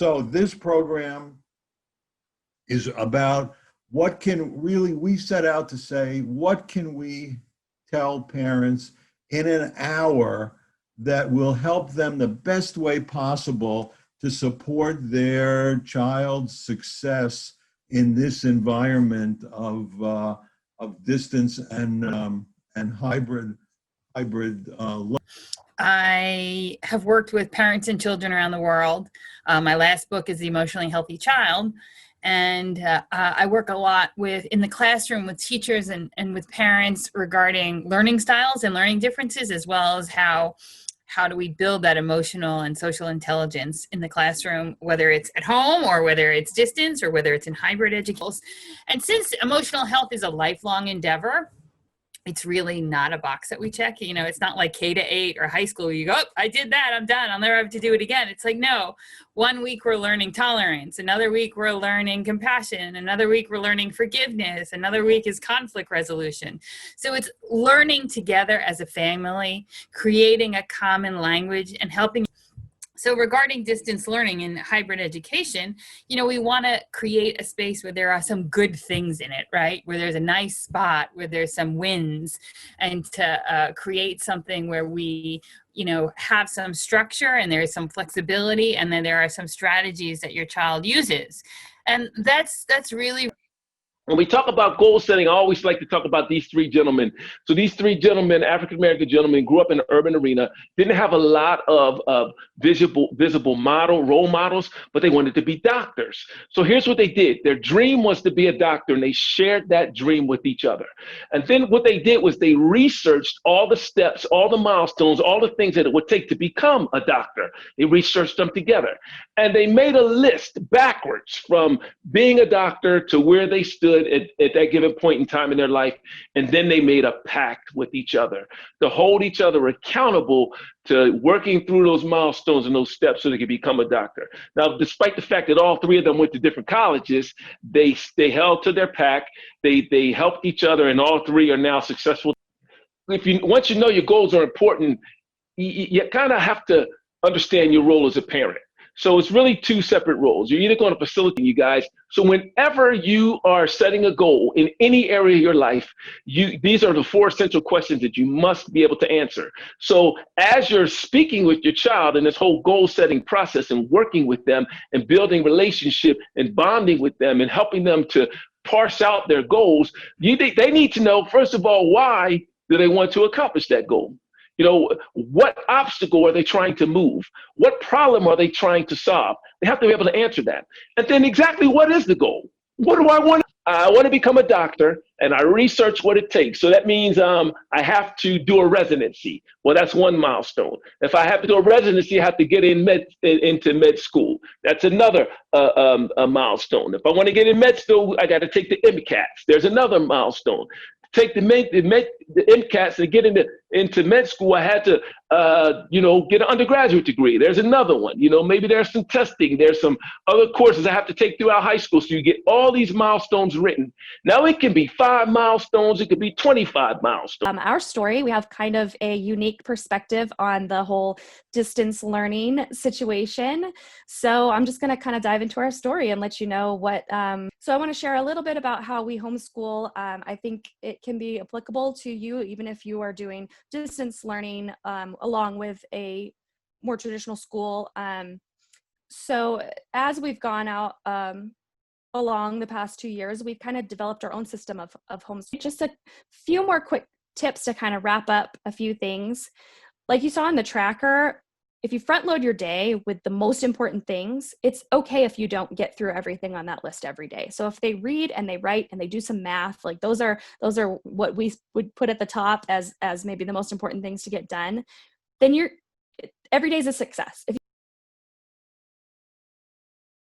So this program is about we set out to say, what can we tell parents in an hour that will help them the best way possible to support their child's success in this environment of distance and hybrid. I have worked with parents and children around the world. My last book is The Emotionally Healthy Child. And I work a lot in the classroom with teachers and with parents regarding learning styles and learning differences, as well as how do we build that emotional and social intelligence in the classroom, whether it's at home or whether it's distance or whether it's in hybrid education. And since emotional health is a lifelong endeavor, it's really not a box that we check. You know, it's not like K-8 or high school where you go, oh, I did that, I'm done, I'll never have to do it again. It's like, no, 1 week we're learning tolerance, another week we're learning compassion, another week we're learning forgiveness, another week is conflict resolution. So it's learning together as a family, creating a common language and helping. So regarding distance learning and hybrid education, you know, we want to create a space where there are some good things in it, right? Where there's a nice spot, where there's some wins, and to create something where we, you know, have some structure and there's some flexibility, and then there are some strategies that your child uses. And that's really. When we talk about goal setting, I always like to talk about these three gentlemen. So these three gentlemen, African-American gentlemen, grew up in the urban arena, didn't have a lot of visible role models, but they wanted to be doctors. So here's what they did. Their dream was to be a doctor, and they shared that dream with each other. And then what they did was they researched all the steps, all the milestones, all the things that it would take to become a doctor. They researched them together. And they made a list backwards from being a doctor to where they stood at that given point in time in their life. And then they made a pact with each other to hold each other accountable to working through those milestones and those steps so they could become a doctor. Now, despite the fact that all three of them went to different colleges, they held to their pact. They helped each other, and all three are now successful. Once you know your goals are important, you kind of have to understand your role as a parent. So it's really two separate roles. You're either going to facilitate, you guys. So whenever you are setting a goal in any area of your life, these are the four essential questions that you must be able to answer. So as you're speaking with your child in this whole goal setting process and working with them and building relationship and bonding with them and helping them to parse out their goals, they need to know, first of all, why do they want to accomplish that goal? You know, what obstacle are they trying to move? What problem are they trying to solve? They have to be able to answer that. And then exactly what is the goal? What do I want? I want to become a doctor, and I research what it takes. So that means I have to do a residency. Well, that's one milestone. If I have to do a residency, I have to get into med school. That's another milestone. If I want to get in med school, I got to take the MCATs. There's another milestone. Take the MCATs and get into med school, I had to, get an undergraduate degree. There's another one. You know, maybe there's some testing. There's some other courses I have to take throughout high school. So you get all these milestones written. Now it can be 5 milestones. It could be 25 milestones. Our story, we have kind of a unique perspective on the whole distance learning situation. So I'm just going to kind of dive into our story and let you know what. So I want to share a little bit about how we homeschool. I think it can be applicable to you, even if you are doing distance learning along with a more traditional school. So as we've gone out along the past 2 years, we've kind of developed our own system of homeschool. Just a few more quick tips to kind of wrap up a few things. Like you saw in the tracker, if you front load your day with the most important things, it's okay if you don't get through everything on that list every day. So if they read and they write and they do some math, like those are what we would put at the top as maybe the most important things to get done, then every day is a success.